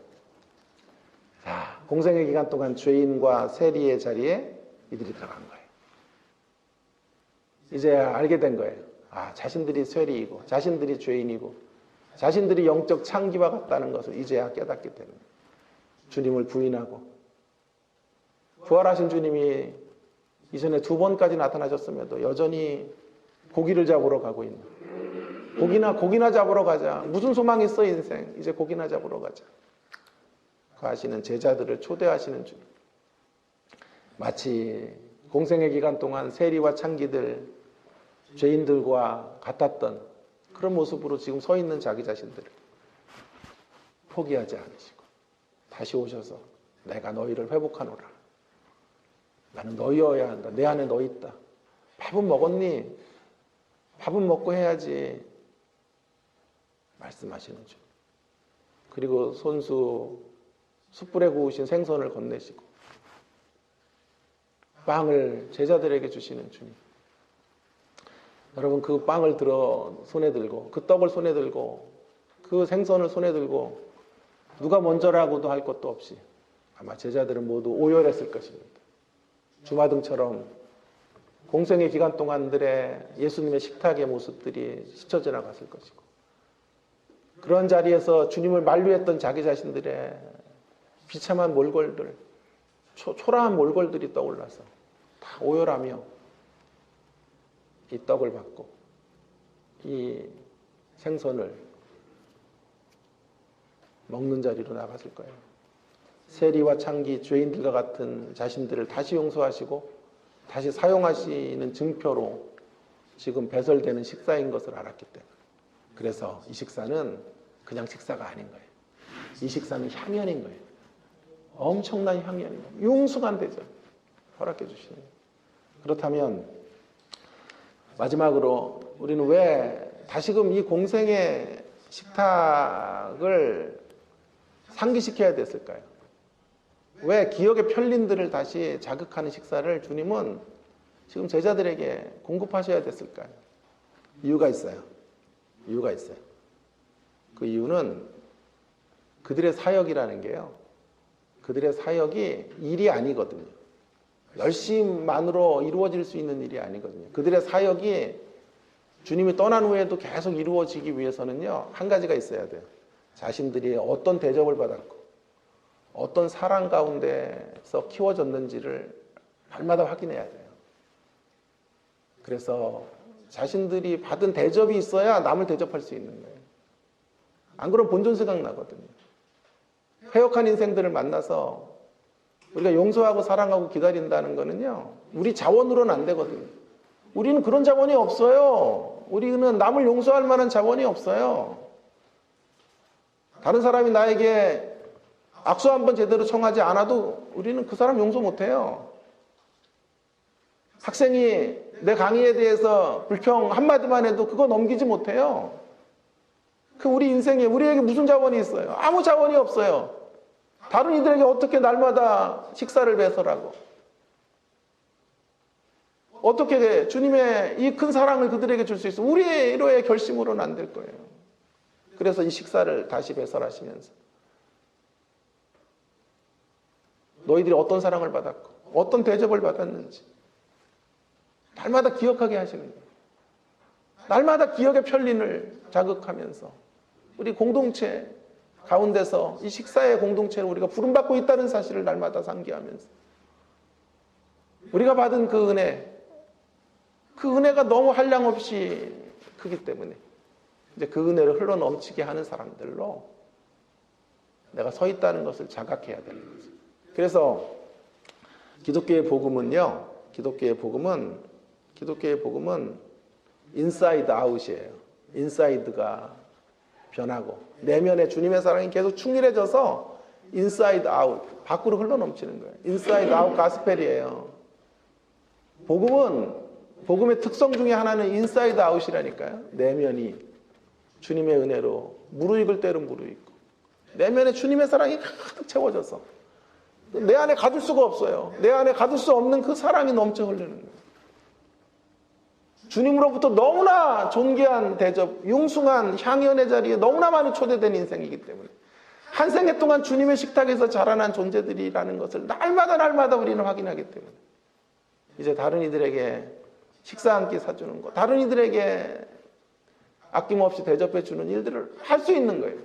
자, 공생의 기간 동안 죄인과 세리의 자리에 이들이 들어간 거예요. 이제 알게 된 거예요. 아, 자신들이 세리이고 자신들이 죄인이고 자신들이 영적 창기와 같다는 것을 이제야 깨닫게 되는 거예요. 주님을 부인하고 부활하신 주님이 이전에 2번까지 나타나셨음에도 여전히 고기를 잡으러 가고 있는 고기나 잡으러 가자. 무슨 소망이 있어 인생. 이제 고기나 잡으러 가자. 하시는 제자들을 초대하시는 주님. 마치 공생의 기간 동안 세리와 창기들, 죄인들과 같았던 그런 모습으로 지금 서 있는 자기 자신들을 포기하지 않으시고 다시 오셔서 내가 너희를 회복하노라. 나는 너희여야 한다. 내 안에 너희 있다. 밥은 먹었니? 밥은 먹고 해야지. 말씀하시는 주. 그리고 손수 숯불에 구우신 생선을 건네시고 빵을 제자들에게 주시는 주님. 여러분 그 빵을 손에 들고 그 떡을 손에 들고 그 생선을 손에 들고 누가 먼저라고도 할 것도 없이 아마 제자들은 모두 오열했을 것입니다. 주마등처럼 공생의 기간 동안들의 예수님의 식탁의 모습들이 스쳐 지나갔을 것이고 그런 자리에서 주님을 만류했던 자기 자신들의 비참한 몰골들, 초라한 몰골들이 떠올라서 다 오열하며 이 떡을 받고 이 생선을 먹는 자리로 나갔을 거예요. 세리와 창기, 죄인들과 같은 자신들을 다시 용서하시고 다시 사용하시는 증표로 지금 배설되는 식사인 것을 알았기 때문에 그래서 이 식사는 그냥 식사가 아닌 거예요. 이 식사는 향연인 거예요. 엄청난 향연인 거예요. 융숭한 대접 허락해 주시는 거예요. 그렇다면 마지막으로 우리는 왜 다시금 이 공생의 식탁을 상기시켜야 됐을까요? 왜 기억의 편린들을 다시 자극하는 식사를 주님은 지금 제자들에게 공급하셔야 됐을까요? 이유가 있어요. 이유가 있어요. 그 이유는 그들의 사역이라는 게요. 그들의 사역이 일이 아니거든요. 열심만으로 이루어질 수 있는 일이 아니거든요. 그들의 사역이 주님이 떠난 후에도 계속 이루어지기 위해서는요. 한 가지가 있어야 돼요. 자신들이 어떤 대접을 받았고 어떤 사랑 가운데서 키워졌는지를 날마다 확인해야 돼요. 그래서 자신들이 받은 대접이 있어야 남을 대접할 수 있는 거예요. 안 그러면 본전 생각 나거든요. 회역한 인생들을 만나서 우리가 용서하고 사랑하고 기다린다는 거는요. 우리 자원으로는 안 되거든요. 우리는 그런 자원이 없어요. 우리는 남을 용서할 만한 자원이 없어요. 다른 사람이 나에게 악수 한번 제대로 청하지 않아도 우리는 그 사람 용서 못해요. 학생이 내 강의에 대해서 불평 한마디만 해도 그거 넘기지 못해요. 그 우리 인생에 우리에게 무슨 자원이 있어요? 아무 자원이 없어요. 다른 이들에게 어떻게 날마다 식사를 배설하고 어떻게 주님의 이 큰 사랑을 그들에게 줄 수 있어? 우리의 결심으로는 안 될 거예요. 그래서 이 식사를 다시 배설하시면서 너희들이 어떤 사랑을 받았고 어떤 대접을 받았는지 날마다 기억하게 하시는 거예요. 날마다 기억의 편린을 자극하면서 우리 공동체 가운데서 이 식사의 공동체를 우리가 부름받고 있다는 사실을 날마다 상기하면서 우리가 받은 그 은혜가 너무 한량없이 크기 때문에 이제 그 은혜를 흘러넘치게 하는 사람들로 내가 서 있다는 것을 자각해야 되는 거죠. 그래서 기독교의 복음은 인사이드 아웃이에요. 인사이드가 변하고 내면에 주님의 사랑이 계속 충실해져서 인사이드 아웃, 밖으로 흘러넘치는 거예요. 인사이드 아웃 가스펠이에요. 복음의 특성 중에 하나는 인사이드 아웃이라니까요. 내면이 주님의 은혜로 무르익을 때는 무르익고 내면에 주님의 사랑이 가득 채워져서 내 안에 가둘 수가 없어요. 내 안에 가둘 수 없는 그 사랑이 넘쳐 흐르는 거예요. 주님으로부터 너무나 존귀한 대접, 융숭한 향연의 자리에 너무나 많이 초대된 인생이기 때문에 한 생애 동안 주님의 식탁에서 자라난 존재들이라는 것을 날마다 우리는 확인하기 때문에 이제 다른 이들에게 식사 한 끼 사주는 것, 다른 이들에게 아낌없이 대접해주는 일들을 할 수 있는 거예요.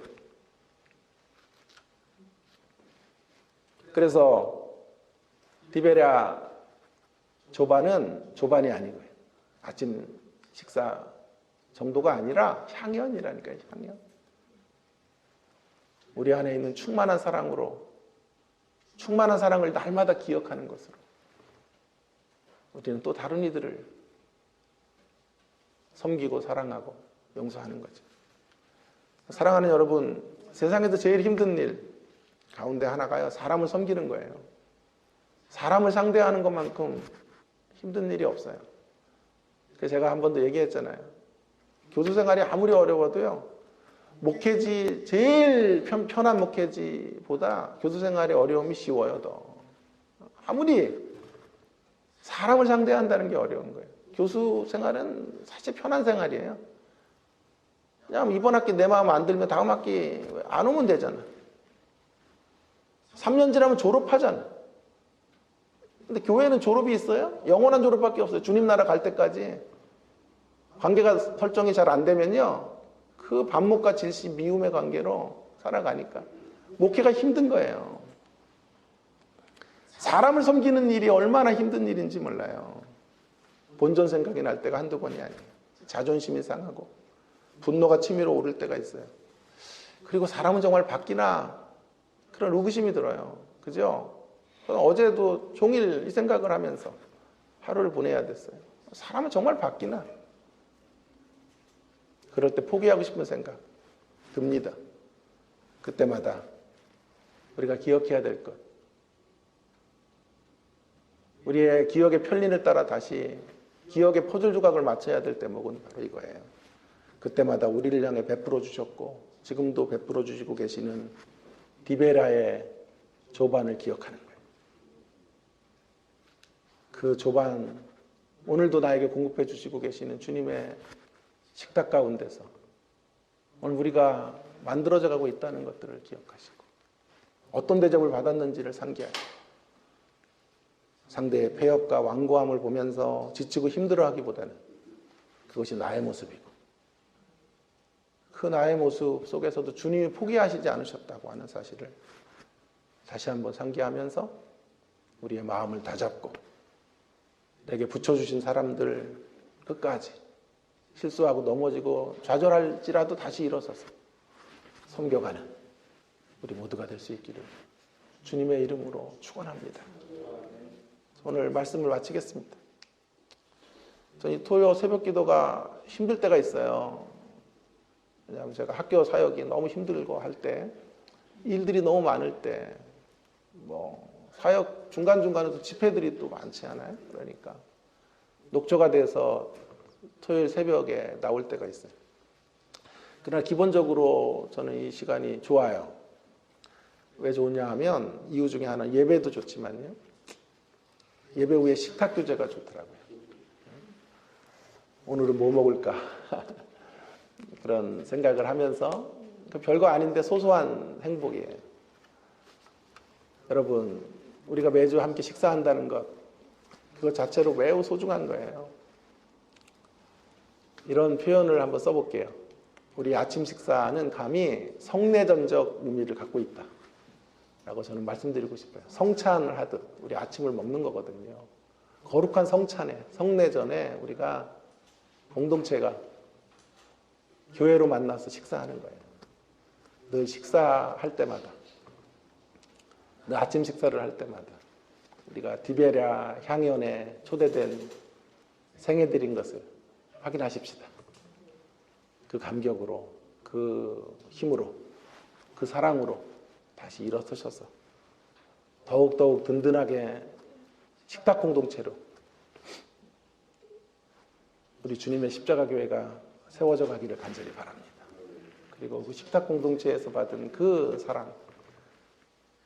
그래서 디베랴 조반이 아니고요. 아침 식사 정도가 아니라 향연이라니까요. 향연. 우리 안에 있는 충만한 사랑으로 충만한 사랑을 날마다 기억하는 것으로 우리는 또 다른 이들을 섬기고 사랑하고 용서하는 거죠. 사랑하는 여러분, 세상에서 제일 힘든 일 가운데 하나가요, 사람을 섬기는 거예요. 사람을 상대하는 것만큼 힘든 일이 없어요. 그래서 제가 한 번도 얘기했잖아요. 교수 생활이 아무리 어려워도요, 목회지, 제일 편한 목회지보다 교수 생활의 어려움이 쉬워요, 더. 아무리 사람을 상대한다는 게 어려운 거예요. 교수 생활은 사실 편한 생활이에요. 그냥 이번 학기 내 마음 안 들면 다음 학기 안 오면 되잖아. 3년 지나면 졸업하잖아. 근데 교회는 졸업이 있어요? 영원한 졸업밖에 없어요. 주님 나라 갈 때까지. 관계가 설정이 잘 안 되면요, 그 반목과 질시 미움의 관계로 살아가니까 목회가 힘든 거예요. 사람을 섬기는 일이 얼마나 힘든 일인지 몰라요. 본전 생각이 날 때가 한두 번이 아니에요. 자존심이 상하고 분노가 치밀어 오를 때가 있어요. 그리고 사람은 정말 바뀌나 그런 의구심이 들어요. 그죠? 어제도 종일 이 생각을 하면서 하루를 보내야 됐어요. 사람은 정말 바뀌나? 그럴 때 포기하고 싶은 생각 듭니다. 그때마다 우리가 기억해야 될 것, 우리의 기억의 편린을 따라 다시 기억의 퍼즐 조각을 맞춰야 될 대목은 바로 이거예요. 그때마다 우리를 향해 베풀어 주셨고 지금도 베풀어 주시고 계시는 디베라의 조반을 기억하는 거예요. 그 조반, 오늘도 나에게 공급해 주시고 계시는 주님의 식탁 가운데서 오늘 우리가 만들어져 가고 있다는 것들을 기억하시고 어떤 대접을 받았는지를 상기하시고 상대의 폐역과 완고함을 보면서 지치고 힘들어하기보다는 그것이 나의 모습이고 그 나의 모습 속에서도 주님이 포기하시지 않으셨다고 하는 사실을 다시 한번 상기하면서 우리의 마음을 다잡고 내게 붙여주신 사람들 끝까지 실수하고 넘어지고 좌절할지라도 다시 일어서서 섬겨가는 우리 모두가 될 수 있기를 주님의 이름으로 축원합니다. 오늘 말씀을 마치겠습니다. 저는 토요 새벽 기도가 힘들 때가 있어요. 왜냐하면 제가 학교 사역이 너무 힘들고 할 때, 일들이 너무 많을 때, 사역 중간중간에도 집회들이 또 많지 않아요? 그러니까 녹초가 돼서 토요일 새벽에 나올 때가 있어요. 그러나 기본적으로 저는 이 시간이 좋아요. 왜 좋냐 하면 이유 중에 하나, 예배도 좋지만요, 예배 후에 식탁 교제가 좋더라고요. 오늘은 뭐 먹을까 그런 생각을 하면서 별거 아닌데 소소한 행복이에요. 여러분, 우리가 매주 함께 식사한다는 것, 그것 자체로 매우 소중한 거예요. 이런 표현을 한번 써볼게요. 우리 아침 식사는 감히 성례전적 의미를 갖고 있다 라고 저는 말씀드리고 싶어요. 성찬을 하듯 우리 아침을 먹는 거거든요. 거룩한 성찬에, 성례전에 우리가 공동체가 교회로 만나서 식사하는 거예요. 늘 식사할 때마다, 늘 아침 식사를 할 때마다 우리가 디베랴 향연에 초대된 생애들인 것을 확인하십시다. 그 감격으로, 그 힘으로, 그 사랑으로 다시 일어서셔서 더욱더욱 든든하게 식탁 공동체로 우리 주님의 십자가 교회가 세워져 가기를 간절히 바랍니다. 그리고 그 식탁 공동체에서 받은 그 사랑,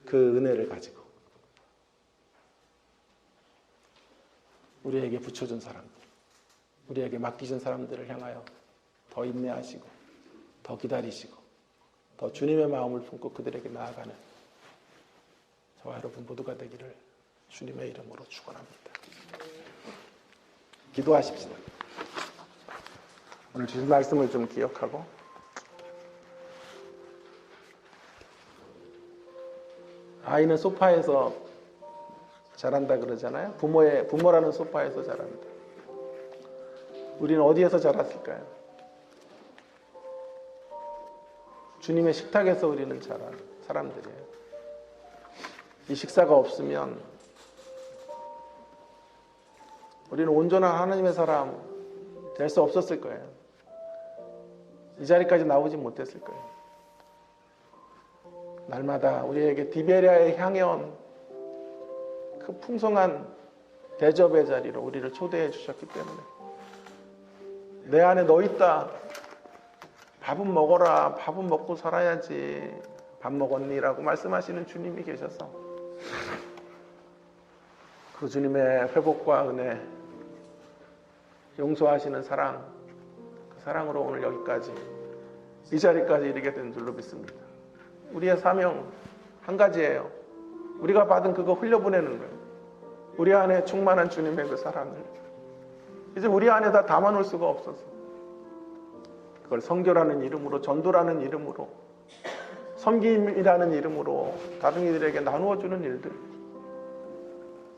그 은혜를 가지고 우리에게 붙여준 사람들, 우리에게 맡기신 사람들을 향하여 더 인내하시고 더 기다리시고 더 주님의 마음을 품고 그들에게 나아가는 저와 여러분 모두가 되기를 주님의 이름으로 축원합니다. 기도하십시다. 오늘 주신 말씀을 좀 기억하고 아이는 소파에서 자란다 그러잖아요. 부모라는 소파에서 자란다. 우리는 어디에서 자랐을까요? 주님의 식탁에서 우리는 자란 사람들이에요. 이 식사가 없으면 우리는 온전한 하나님의 사람 될 수 없었을 거예요. 이 자리까지 나오지 못했을 거예요. 날마다 우리에게 디베랴에 향해 온 그 풍성한 대접의 자리로 우리를 초대해 주셨기 때문에 내 안에 너 있다. 밥은 먹어라. 밥은 먹고 살아야지. 밥 먹었니? 라고 말씀하시는 주님이 계셔서 그 주님의 회복과 은혜, 용서하시는 사랑, 그 사랑으로 오늘 여기까지 이 자리까지 이르게 된 줄로 믿습니다. 우리의 사명 한 가지예요. 우리가 받은 그거 흘려보내는 거예요. 우리 안에 충만한 주님의 그 사랑을 이제 우리 안에 다 담아놓을 수가 없어서 그걸 선교라는 이름으로, 전도라는 이름으로, 섬김이라는 이름으로 다른 이들에게 나누어주는 일들,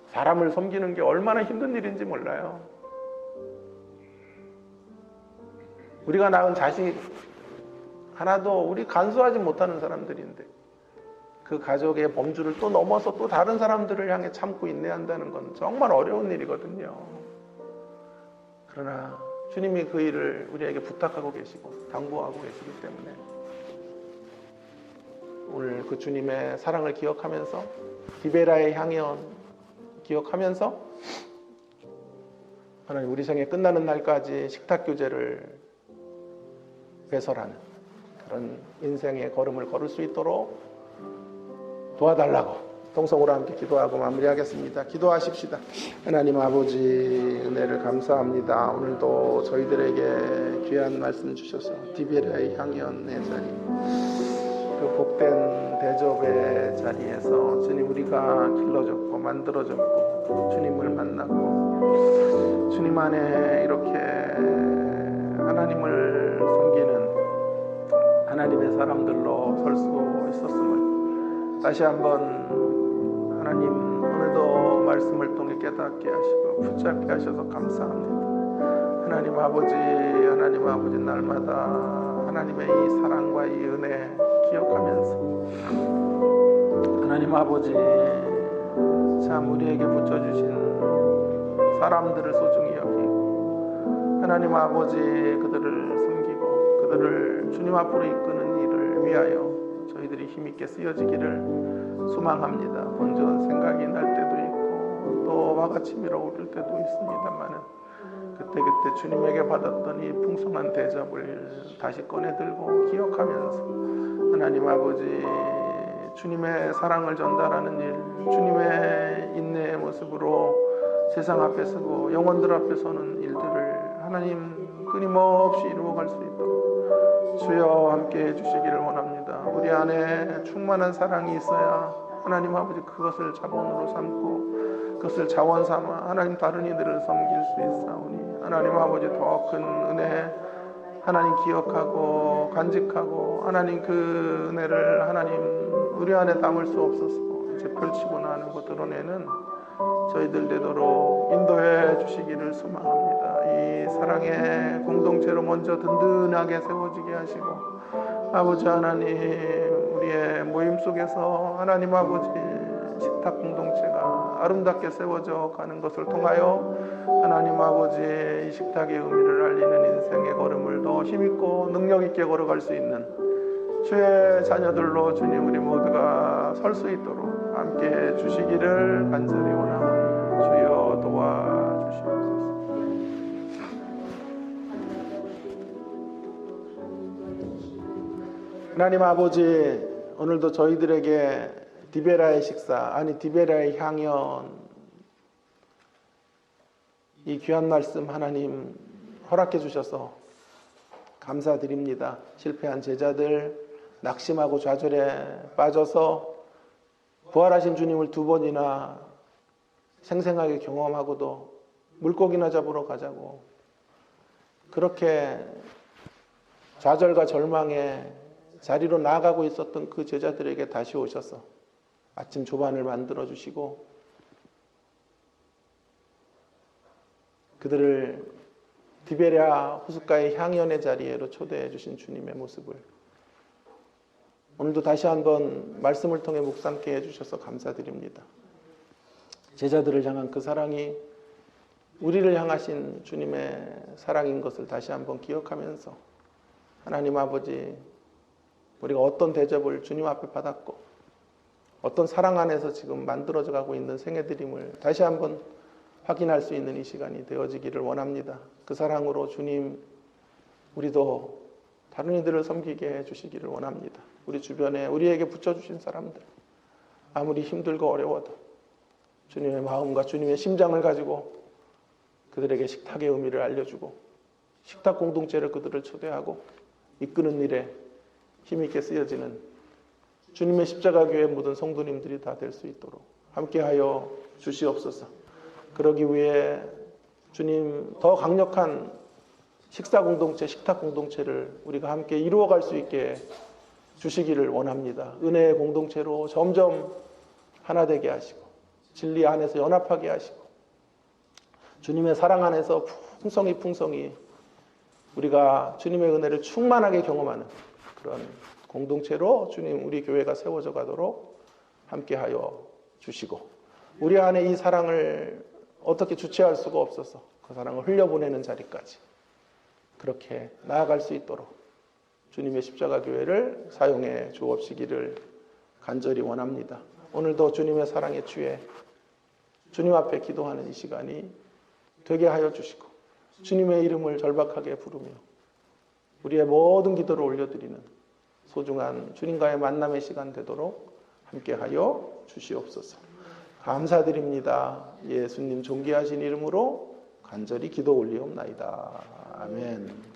사람을 섬기는 게 얼마나 힘든 일인지 몰라요. 우리가 낳은 자식 하나도 우리 간수하지 못하는 사람들인데 그 가족의 범주를 또 넘어서 또 다른 사람들을 향해 참고 인내한다는 건 정말 어려운 일이거든요. 그러나 주님이 그 일을 우리에게 부탁하고 계시고 당부하고 계시기 때문에 오늘 그 주님의 사랑을 기억하면서 디베라의 향연 기억하면서 하나님 우리 생에 끝나는 날까지 식탁교제를 배설하는 그런 인생의 걸음을 걸을 수 있도록 도와달라고 통성으로 함께 기도하고 마무리하겠습니다. 기도하십시다. 하나님 아버지 은혜를 감사합니다. 오늘도 저희들에게 귀한 말씀 주셔서 디베라의 향연의 자리, 그 복된 대접의 자리에서 주님 우리가 길러졌고 만들어졌고 주님을 만났고 주님 안에 이렇게 하나님을 섬기는 하나님의 사람들로 설 수 있었음을 다시 한번 하나님 오늘도 말씀을 통해 깨닫게 하시고 붙잡게 하셔서 감사합니다. 하나님 아버지 날마다 하나님의 이 사랑과 이 은혜 기억하면서 하나님 아버지 참 우리에게 붙여주신 사람들을 소중히 여기고 하나님 아버지 그들을 섬기고 그들을 주님 앞으로 이끄는 일을 위하여 저희들이 힘있게 쓰여지기를 소망합니다. 번전 생각이 날 때도 있고 또 화같이 밀어오를 때도 있습니다만은 그때 주님에게 받았던 이 풍성한 대접을 다시 꺼내들고 기억하면서 하나님 아버지 주님의 사랑을 전달하는 일, 주님의 인내의 모습으로 세상 앞에 서고 영혼들 앞에 서는 일들을 하나님 끊임없이 이루어갈 수 있도록 주여 함께 해주시기를 원합니다. 우리 안에 충만한 사랑이 있어야 하나님 아버지 그것을 자본으로 삼고 그것을 자원 삼아 하나님 다른 이들을 섬길 수 있사오니 하나님 아버지 더 큰 은혜 하나님 기억하고 간직하고 하나님 그 은혜를 하나님 우리 안에 담을 수 없어서 이제 펼치고 나누고 드러내는 저희들 되도록 인도해 주시기를 소망합니다. 이 사랑의 공동체로 먼저 든든하게 세워지게 하시고 아버지 하나님 우리의 모임 속에서 하나님 아버지 식탁 공동체가 아름답게 세워져 가는 것을 통하여 하나님 아버지 이 식탁의 의미를 알리는 인생의 걸음을 더 힘있고 능력있게 걸어갈 수 있는 주의 자녀들로 주님 우리 모두가 설 수 있도록 함께 주시기를 간절히 원하오니 주여 도와주시옵소서. 하나님 아버지 오늘도 저희들에게 디베라의 식사 아니 디베라의 향연 이 귀한 말씀 하나님 허락해 주셔서 감사드립니다. 실패한 제자들 낙심하고 좌절에 빠져서 부활하신 주님을 두 번이나 생생하게 경험하고도 물고기나 잡으러 가자고 그렇게 좌절과 절망의 자리로 나아가고 있었던 그 제자들에게 다시 오셔서 아침 조반을 만들어 주시고 그들을 디베랴 호숫가의 향연의 자리에로 초대해 주신 주님의 모습을 오늘도 다시 한번 말씀을 통해 묵상케 해주셔서 감사드립니다. 제자들을 향한 그 사랑이 우리를 향하신 주님의 사랑인 것을 다시 한번 기억하면서 하나님 아버지, 우리가 어떤 대접을 주님 앞에 받았고 어떤 사랑 안에서 지금 만들어져 가고 있는 생애드림을 다시 한번 확인할 수 있는 이 시간이 되어지기를 원합니다. 그 사랑으로 주님, 우리도 다른 이들을 섬기게 해주시기를 원합니다. 우리 주변에 우리에게 붙여주신 사람들, 아무리 힘들고 어려워도 주님의 마음과 주님의 심장을 가지고 그들에게 식탁의 의미를 알려주고 식탁 공동체를 그들을 초대하고 이끄는 일에 힘있게 쓰여지는 주님의 십자가 교회 모든 성도님들이 다 될 수 있도록 함께하여 주시옵소서. 그러기 위해 주님 더 강력한 식사 공동체, 식탁 공동체를 우리가 함께 이루어갈 수 있게 주시기를 원합니다. 은혜의 공동체로 점점 하나 되게 하시고 진리 안에서 연합하게 하시고 주님의 사랑 안에서 풍성히 우리가 주님의 은혜를 충만하게 경험하는 그런 공동체로 주님 우리 교회가 세워져 가도록 함께하여 주시고 우리 안에 이 사랑을 어떻게 주체할 수가 없어서 그 사랑을 흘려보내는 자리까지 그렇게 나아갈 수 있도록 주님의 십자가 교회를 사용해 주옵시기를 간절히 원합니다. 오늘도 주님의 사랑에 취해 주님 앞에 기도하는 이 시간이 되게 하여 주시고 주님의 이름을 절박하게 부르며 우리의 모든 기도를 올려드리는 소중한 주님과의 만남의 시간 되도록 함께하여 주시옵소서. 감사드립니다. 예수님 존귀하신 이름으로 간절히 기도 올리옵나이다. 아멘.